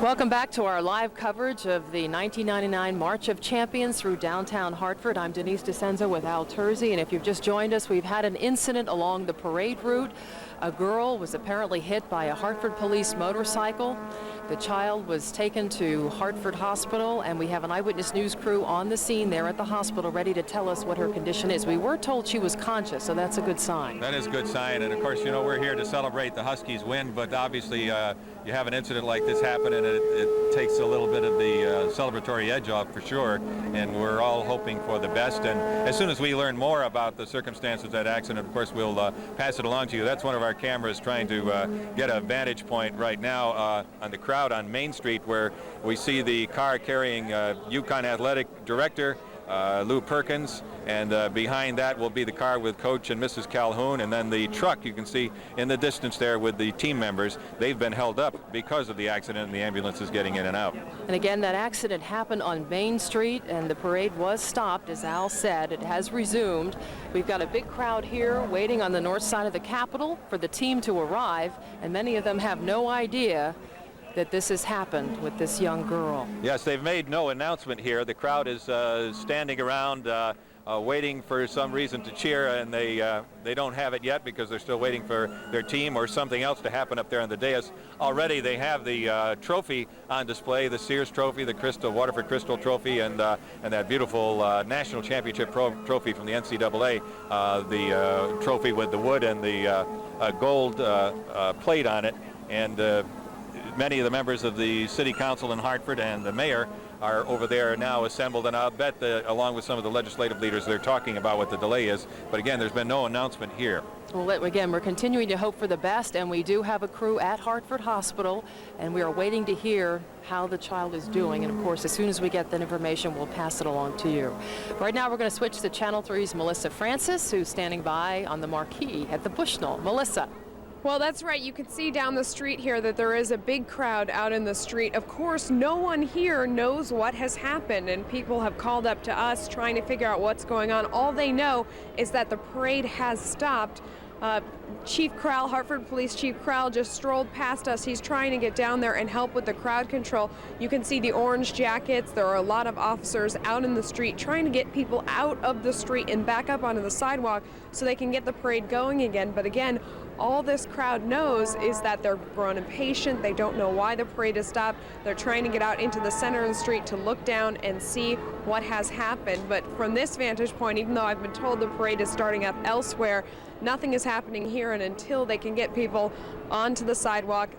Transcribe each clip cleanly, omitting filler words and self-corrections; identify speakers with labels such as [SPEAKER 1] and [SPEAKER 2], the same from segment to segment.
[SPEAKER 1] Welcome back to our live coverage of the 1999 March of Champions through downtown Hartford. I'm Denise DeCenzo with Al Terzi, and if you've just joined us, we've had an incident along the parade route. A girl was apparently hit by a Hartford police motorcycle. The child was taken to Hartford Hospital, and we have an Eyewitness News crew on the scene there at the hospital ready to tell us what her condition is. We were told she was conscious, so that's a good sign.
[SPEAKER 2] That is a good sign, and of course, you know, we're here to celebrate the Huskies win, but obviously you have an incident like this happen, and it takes a little bit of the celebratory edge off for sure, and we're all hoping for the best. And as soon as we learn more about the circumstances of that accident, of course, we'll pass it along to you. That's one of our cameras trying to get a vantage point right now on the crowd on Main Street, where we see the car carrying UConn athletic director Lou Perkins, and behind that will be the car with Coach and Mrs. Calhoun, and then the truck you can see in the distance there with the team members. They've been held up because of the accident, and the ambulance is getting in and out.
[SPEAKER 1] And again, that accident happened on Main Street, and the parade was stopped, as Al said. It has resumed. We've got a big crowd here waiting on the north side of the Capitol for the team to arrive, and many of them have no idea that this has happened with this young girl.
[SPEAKER 2] Yes, they've made no announcement here. The crowd is standing around waiting for some reason to cheer, and they don't have it yet because they're still waiting for their team or something else to happen up there on the dais. Already they have the trophy on display, the Sears Trophy, the Waterford Crystal Trophy, and that beautiful national championship trophy from the NCAA, the trophy with the wood and the gold plate on it. And many of the members of the City Council in Hartford and the mayor are over there now assembled, and I'll bet along with some of the legislative leaders, they're talking about what the delay is. But again, there's been no announcement here.
[SPEAKER 1] Well, again, we're continuing to hope for the best, and we do have a crew at Hartford Hospital, and we are waiting to hear how the child is doing. And of course, as soon as we get that information, we'll pass it along to you. Right now, we're going to switch to Channel 3's Melissa Francis, who's standing by on the marquee at the Bushnell. Melissa.
[SPEAKER 3] Well, that's right. You can see down the street here that there is a big crowd out in the street. Of course, no one here knows what has happened, and people have called up to us trying to figure out what's going on. All they know is that the parade has stopped. Chief Krell, Hartford Police Chief Krell, just strolled past us. He's trying to get down there and help with the crowd control. You can see the orange jackets. There are a lot of officers out in the street trying to get people out of the street and back up onto the sidewalk so they can get the parade going again. But again, all this crowd knows is that they're grown impatient. They don't know why the parade has stopped. They're trying to get out into the center of the street to look down and see what has happened. But from this vantage point, even though I've been told the parade is starting up elsewhere, nothing is happening here, and until they can get people onto the sidewalk,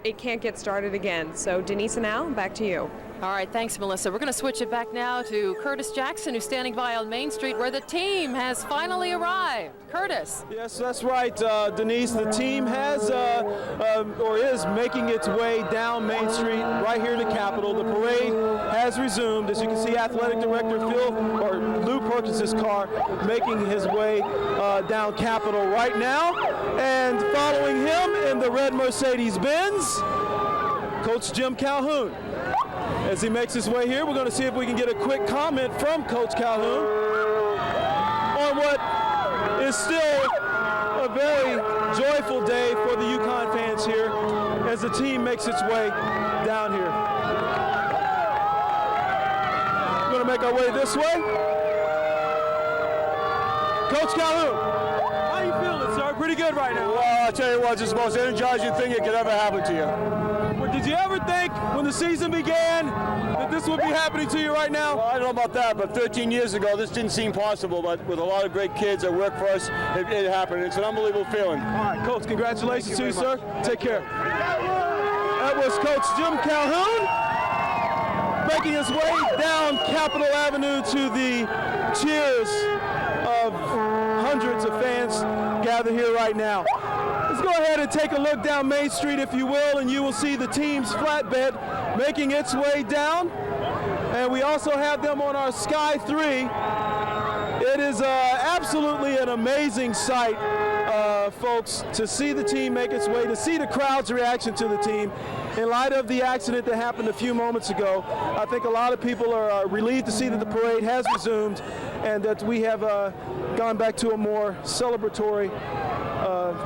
[SPEAKER 3] it can't get started again. So Denise and Al, back to you.
[SPEAKER 1] All right, thanks, Melissa. We're going to switch it back now to Curtis Jackson, who's standing by on Main Street, where the team has finally arrived. Curtis.
[SPEAKER 4] Yes, that's right, Denise. The team has or is making its way down Main Street right here in the Capitol. The parade has resumed. As you can see, Athletic Director Lou Perkins' car making his way down Capitol right now. And following him in the red Mercedes-Benz, Coach Jim Calhoun. As he makes his way here, we're going to see if we can get a quick comment from Coach Calhoun on what is still a very joyful day for the UConn fans here as the team makes its way down here. We're going to make our way this way. Coach Calhoun, how you feeling, sir? Pretty good right now.
[SPEAKER 5] Well, I'll tell you what, it's the most energizing thing that could ever happen to you.
[SPEAKER 4] Did you ever think when the season began that this would be happening to you right now?
[SPEAKER 5] Well, I don't know about that, but 13 years ago, this didn't seem possible, but with a lot of great kids that work for us, it happened. It's an unbelievable feeling.
[SPEAKER 4] All right, Coach, congratulations to you, sir. Take care. That was Coach Jim Calhoun making his way down Capitol Avenue to the cheers of hundreds of fans gathered here right now. Let's go ahead and take a look down Main Street, if you will, and you will see the team's flatbed making its way down. And we also have them on our Sky 3. It is absolutely an amazing sight, folks, to see the team make its way, to see the crowd's reaction to the team. In light of the accident that happened a few moments ago, I think a lot of people are relieved to see that the parade has resumed and that we have gone back to a more celebratory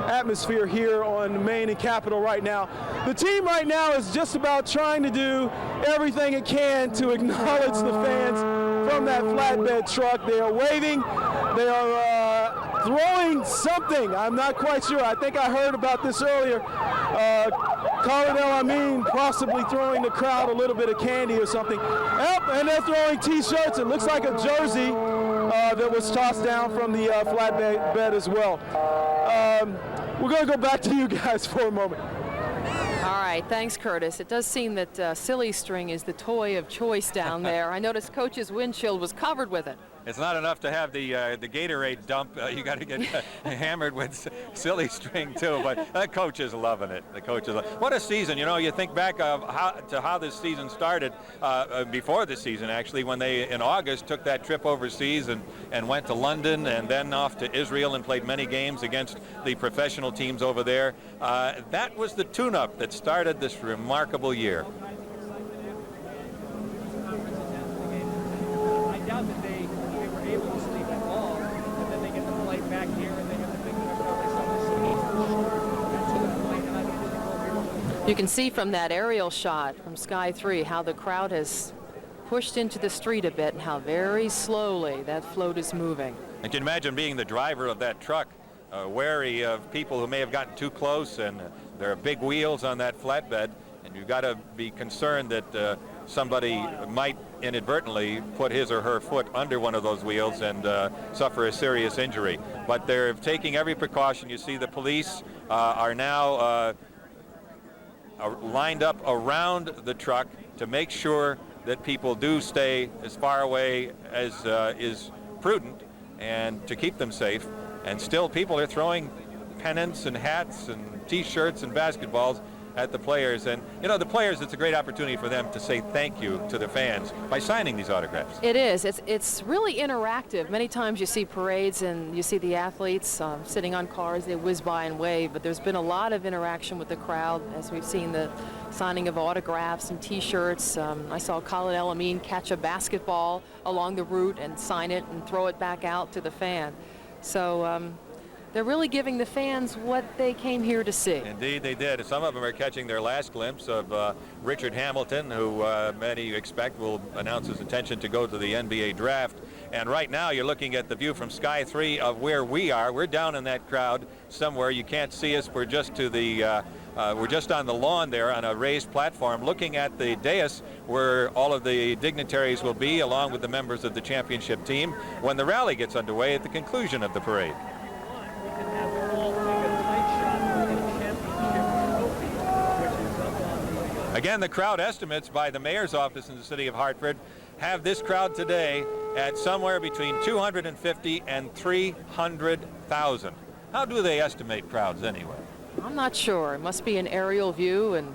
[SPEAKER 4] atmosphere here on Main and Capitol right now. The team right now is just about trying to do everything it can to acknowledge the fans from that flatbed truck. They are waving. They are throwing something. I'm not quite sure. I think I heard about this earlier. Khalid El-Amin possibly throwing the crowd a little bit of candy or something. Yep, and they're throwing T-shirts. It looks like a jersey that was tossed down from the flatbed bed as well. We're going to go back to you guys for a moment.
[SPEAKER 1] All right, thanks, Curtis. It does seem that silly string is the toy of choice down there. I noticed Coach's windshield was covered with it.
[SPEAKER 2] It's not enough to have the Gatorade dump. You got to get hammered with silly string too. But the coach is loving it. The coach is. What a season! You know, you think back of how this season started. Before the season, actually, when they in August took that trip overseas and went to London and then off to Israel and played many games against the professional teams over there. That was the tune-up that started this remarkable year.
[SPEAKER 6] I doubt that they were able to sleep at all, and then they get the flight back here, and they have to pick them up.
[SPEAKER 1] You can see from that aerial shot from Sky 3 how the crowd has pushed into the street a bit and how very slowly that float is moving.
[SPEAKER 2] I can imagine being the driver of that truck, wary of people who may have gotten too close, and there are big wheels on that flatbed, and you've got to be concerned that somebody might inadvertently put his or her foot under one of those wheels and suffer a serious injury. But they're taking every precaution. You see the police are now lined up around the truck to make sure that people do stay as far away as is prudent and to keep them safe. And still people are throwing pennants and hats and T-shirts and basketballs at the players. And you know, the players, it's a great opportunity for them to say thank you to the fans by signing these autographs.
[SPEAKER 1] It is. It's really interactive. Many times you see parades and you see the athletes sitting on cars, they whiz by and wave, but there's been a lot of interaction with the crowd as we've seen the signing of autographs and T-shirts. I saw Khalid El-Amin catch a basketball along the route and sign it and throw it back out to the fan. So they're really giving the fans what they came here to see.
[SPEAKER 2] Indeed, they did. Some of them are catching their last glimpse of Richard Hamilton, who many expect will announce his intention to go to the NBA draft. And right now, you're looking at the view from Sky 3 of where we are. We're down in that crowd somewhere. You can't see us. We're just to the we're just on the lawn there on a raised platform looking at the dais where all of the dignitaries will be along with the members of the championship team when the rally gets underway at the conclusion of the parade. Again, the crowd estimates by the mayor's office in the city of Hartford have this crowd today at somewhere between 250 and 300,000. How do they estimate crowds anyway?
[SPEAKER 1] I'm not sure. It must be an aerial view and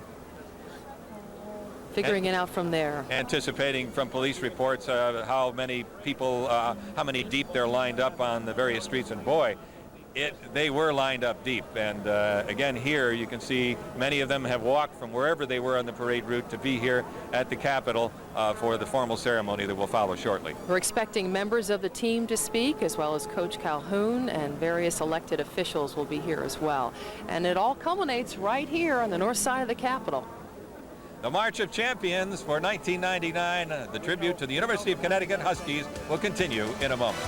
[SPEAKER 1] figuring it out from there.
[SPEAKER 2] Anticipating from police reports how many people, how many deep they're lined up on the various streets, and boy, they were lined up deep. And again, here you can see many of them have walked from wherever they were on the parade route to be here at the Capitol for the formal ceremony that will follow shortly.
[SPEAKER 1] We're expecting members of the team to speak, as well as Coach Calhoun, and various elected officials will be here as well. And it all culminates right here on the north side of the Capitol.
[SPEAKER 2] The March of Champions for 1999, the tribute to the University of Connecticut Huskies, will continue in a moment.